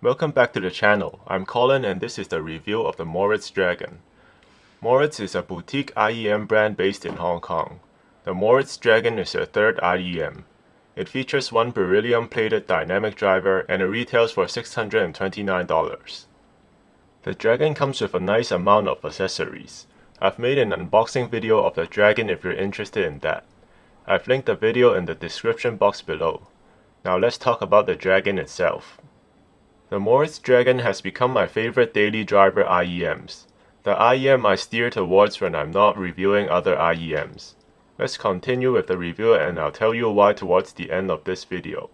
Welcome back to the channel. I'm Colin and this is the review of the Moritz Dragon. Moritz is a boutique IEM brand based in Hong Kong. The Moritz Dragon is their third IEM. It features one Beryllium-Plated dynamic driver and it retails for $629. The Dragon comes with a nice amount of accessories. I've made an unboxing video of the Dragon if you're interested in that. I've linked the video in the description box below. Now let's talk about the Dragon itself. The Moritz Dragon has become my favorite daily driver IEMs. The IEM I steer towards when I'm not reviewing other IEMs. Let's continue with the review and I'll tell you why towards the end of this video.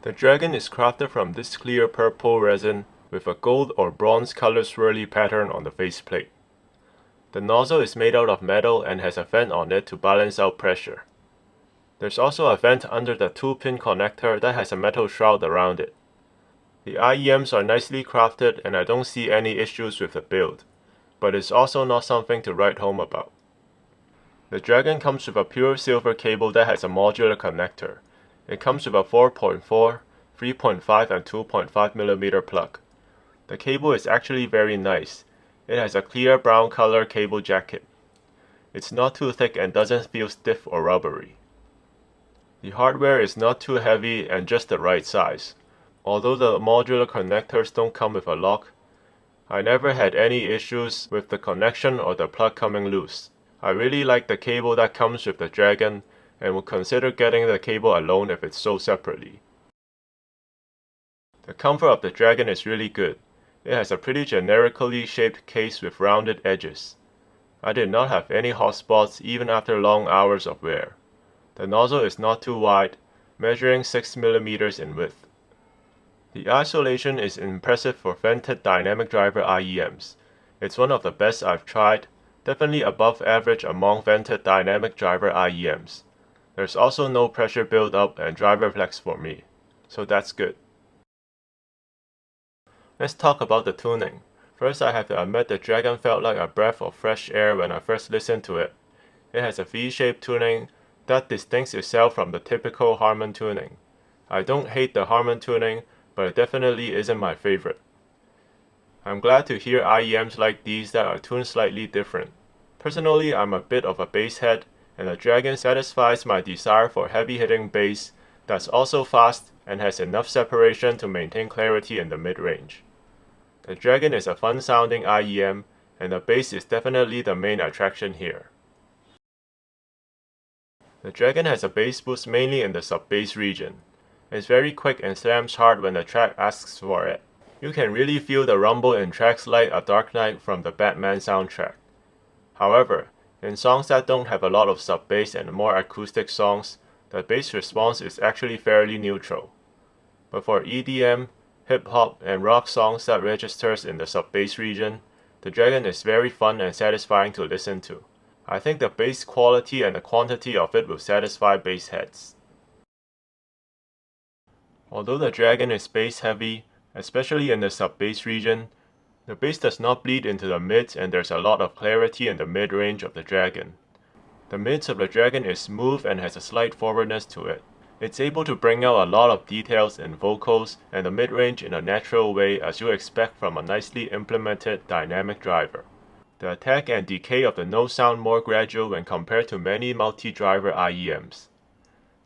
The Dragon is crafted from this clear purple resin with a gold or bronze color swirly pattern on the faceplate. The nozzle is made out of metal and has a vent on it to balance out pressure. There's also a vent under the 2-pin connector that has a metal shroud around it. The IEMs are nicely crafted and I don't see any issues with the build, but it's also not something to write home about. The Dragon comes with a pure silver cable that has a modular connector. It comes with a 4.4, 3.5 and 2.5mm plug. The cable is actually very nice. It has a clear brown color cable jacket. It's not too thick and doesn't feel stiff or rubbery. The hardware is not too heavy and just the right size. Although the modular connectors don't come with a lock, I never had any issues with the connection or the plug coming loose. I really like the cable that comes with the Dragon and would consider getting the cable alone if it's sold separately. The comfort of the Dragon is really good. It has a pretty generically shaped case with rounded edges. I did not have any hot spots even after long hours of wear. The nozzle is not too wide, measuring 6mm in width. The isolation is impressive for vented dynamic driver IEMs. It's one of the best I've tried, definitely above average among vented dynamic driver IEMs. There's also no pressure build-up and driver flex for me, so that's good. Let's talk about the tuning. First, I have to admit the Dragon felt like a breath of fresh air when I first listened to it. It has a V-shaped tuning that distincts itself from the typical Harman tuning. I don't hate the Harman tuning, but it definitely isn't my favorite. I'm glad to hear IEMs like these that are tuned slightly different. Personally, I'm a bit of a bass head, and the Dragon satisfies my desire for heavy-hitting bass that's also fast and has enough separation to maintain clarity in the mid-range. The Dragon is a fun-sounding IEM, and the bass is definitely the main attraction here. The Dragon has a bass boost mainly in the sub-bass region. It's very quick and slams hard when the track asks for it. You can really feel the rumble in tracks like A Dark Knight from the Batman soundtrack. However, in songs that don't have a lot of sub-bass and more acoustic songs, the bass response is actually fairly neutral. But for EDM, hip-hop, and rock songs that registers in the sub-bass region, the Dragon is very fun and satisfying to listen to. I think the bass quality and the quantity of it will satisfy bass heads. Although the Dragon is bass heavy, especially in the sub-bass region, the bass does not bleed into the mids and there's a lot of clarity in the mid-range of the Dragon. The mids of the Dragon is smooth and has a slight forwardness to it. It's able to bring out a lot of details in vocals and the mid-range in a natural way as you expect from a nicely implemented dynamic driver. The attack and decay of the notes sound more gradual when compared to many multi-driver IEMs.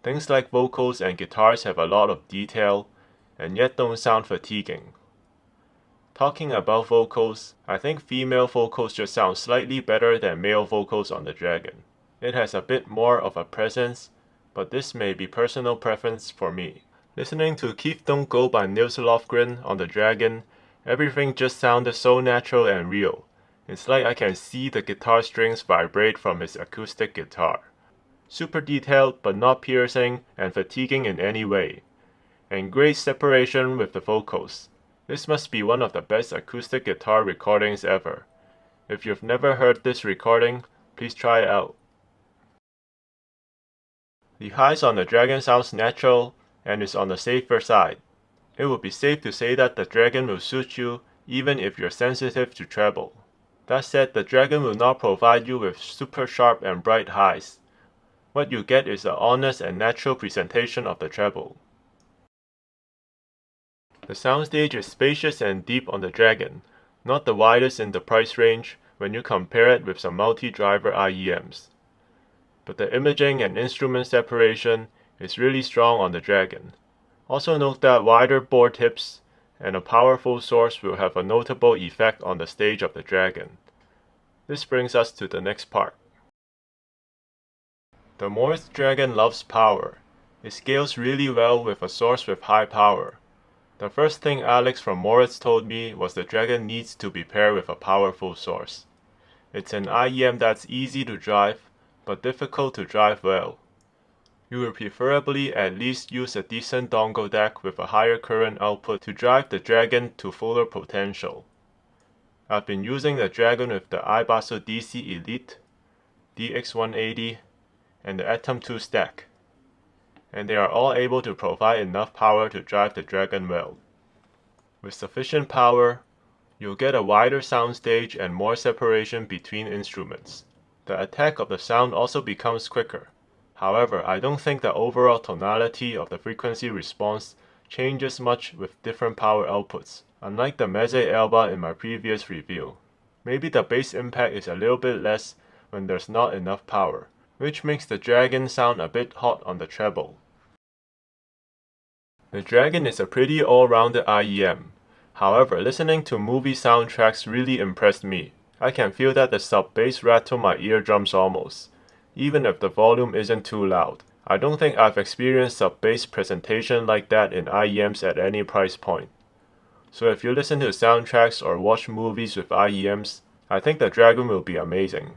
Things like vocals and guitars have a lot of detail, and yet don't sound fatiguing. Talking about vocals, I think female vocals just sound slightly better than male vocals on the Dragon. It has a bit more of a presence, but this may be personal preference for me. Listening to Keith Don't Go by Nils Lofgren on the Dragon, everything just sounded so natural and real. It's like I can see the guitar strings vibrate from his acoustic guitar. Super detailed but not piercing and fatiguing in any way. And great separation with the vocals. This must be one of the best acoustic guitar recordings ever. If you've never heard this recording, please try it out. The highs on the Dragon sounds natural and is on the safer side. It would be safe to say that the Dragon will suit you even if you're sensitive to treble. That said, the Dragon will not provide you with super sharp and bright highs. What you get is an honest and natural presentation of the treble. The soundstage is spacious and deep on the Dragon, not the widest in the price range when you compare it with some multi-driver IEMs. But the imaging and instrument separation is really strong on the Dragon. Also note that wider board tips and a powerful source will have a notable effect on the stage of the Dragon. This brings us to the next part. The Moritz Dragon loves power. It scales really well with a source with high power. The first thing Alex from Moritz told me was the Dragon needs to be paired with a powerful source. It's an IEM that's easy to drive, but difficult to drive well. You will preferably at least use a decent dongle deck with a higher current output to drive the Dragon to fuller potential. I've been using the Dragon with the iBasso DC Elite, DX180, and the Atom 2 stack, and they are all able to provide enough power to drive the Dragon well. With sufficient power, you'll get a wider soundstage and more separation between instruments. The attack of the sound also becomes quicker. However, I don't think the overall tonality of the frequency response changes much with different power outputs, unlike the Meze Alba in my previous review. Maybe the bass impact is a little bit less when there's not enough power, which makes the Dragon sound a bit hot on the treble. The Dragon is a pretty all-rounded IEM. However, listening to movie soundtracks really impressed me. I can feel that the sub-bass rattle my eardrums almost, even if the volume isn't too loud. I don't think I've experienced sub-bass presentation like that in IEMs at any price point. So if you listen to soundtracks or watch movies with IEMs, I think the Dragon will be amazing.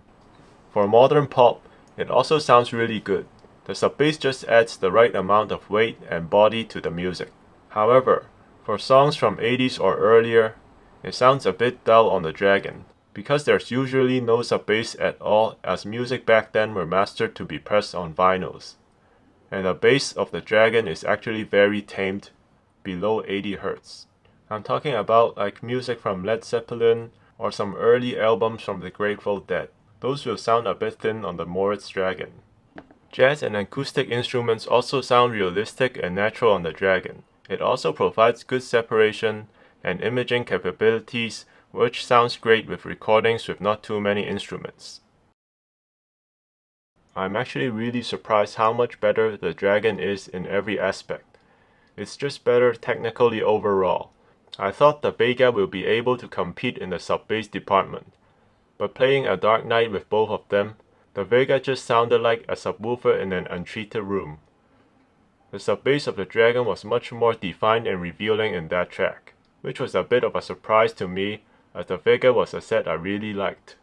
For modern pop, it also sounds really good. The sub-bass just adds the right amount of weight and body to the music. However, for songs from 80s or earlier, it sounds a bit dull on the Dragon, because there's usually no sub-bass at all, as music back then were mastered to be pressed on vinyls. And the bass of the Dragon is actually very tamed, below 80 Hz. I'm talking about like music from Led Zeppelin or some early albums from the Grateful Dead. Those will sound a bit thin on the Moritz Dragon. Jazz and acoustic instruments also sound realistic and natural on the Dragon. It also provides good separation and imaging capabilities, which sounds great with recordings with not too many instruments. I'm actually really surprised how much better the Dragon is in every aspect. It's just better technically overall. I thought the Vega will be able to compete in the sub-bass department, but playing a Dark Knight with both of them, the Vega just sounded like a subwoofer in an untreated room. The sub-bass of the Dragon was much more defined and revealing in that track, which was a bit of a surprise to me, as the Vega was a set I really liked.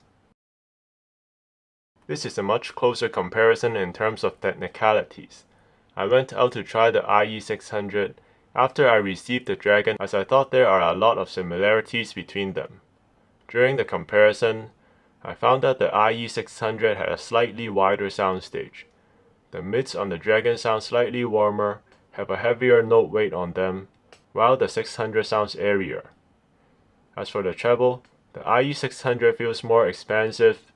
This is a much closer comparison in terms of technicalities. I went out to try the IE600 after I received the Dragon, as I thought there are a lot of similarities between them. During the comparison, I found that the IE600 had a slightly wider soundstage. The mids on the Dragon sound slightly warmer, have a heavier note weight on them, while the 600 sounds airier. As for the treble, the IE600 feels more expansive,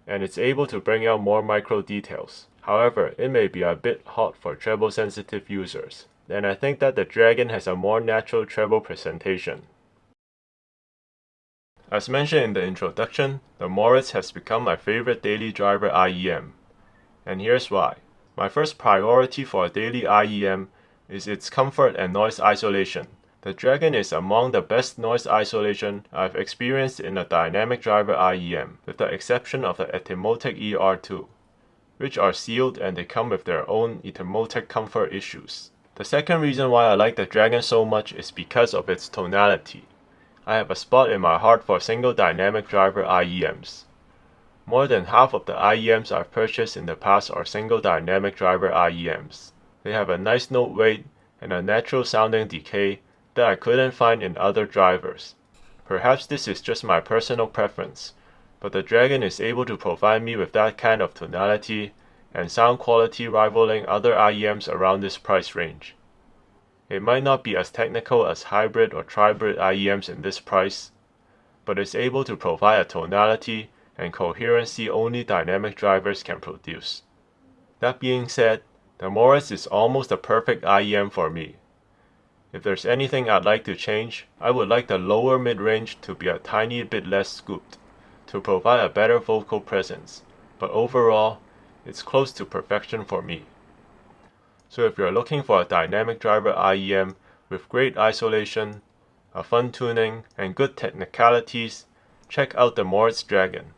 and it's able to bring out more micro details. However, it may be a bit hot for treble sensitive users, and I think that the Dragon has a more natural treble presentation. As mentioned in the introduction, the Moritz has become my favorite daily driver IEM, and here's why. My first priority for a daily IEM is its comfort and noise isolation. The Dragon is among the best noise isolation I've experienced in a dynamic driver IEM, with the exception of the Etymotic ER2, which are sealed and they come with their own Etymotic comfort issues. The second reason why I like the Dragon so much is because of its tonality. I have a spot in my heart for single dynamic driver IEMs. More than half of the IEMs I've purchased in the past are single dynamic driver IEMs. They have a nice note weight and a natural sounding decay that I couldn't find in other drivers. Perhaps this is just my personal preference, but the Dragon is able to provide me with that kind of tonality and sound quality rivaling other IEMs around this price range. It might not be as technical as hybrid or tribrid IEMs in this price, but it's able to provide a tonality and coherency only dynamic drivers can produce. That being said, the Moritz is almost the perfect IEM for me. If there's anything I'd like to change, I would like the lower mid-range to be a tiny bit less scooped, to provide a better vocal presence, but overall, it's close to perfection for me. So if you're looking for a dynamic driver IEM with great isolation, a fun tuning, and good technicalities, check out the Moritz Dragon.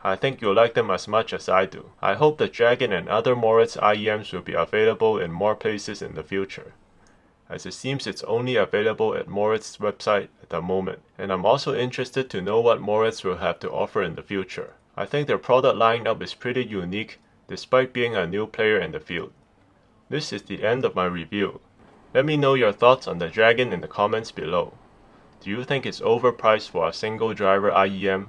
I think you'll like them as much as I do. I hope the Dragon and other Moritz IEMs will be available in more places in the future, as it seems it's only available at Moritz's website at the moment, and I'm also interested to know what Moritz will have to offer in the future. I think their product lineup is pretty unique despite being a new player in the field. This is the end of my review. Let me know your thoughts on the Dragon in the comments below. Do you think it's overpriced for a single driver IEM?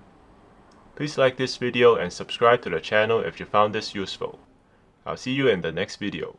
Please like this video and subscribe to the channel if you found this useful. I'll see you in the next video.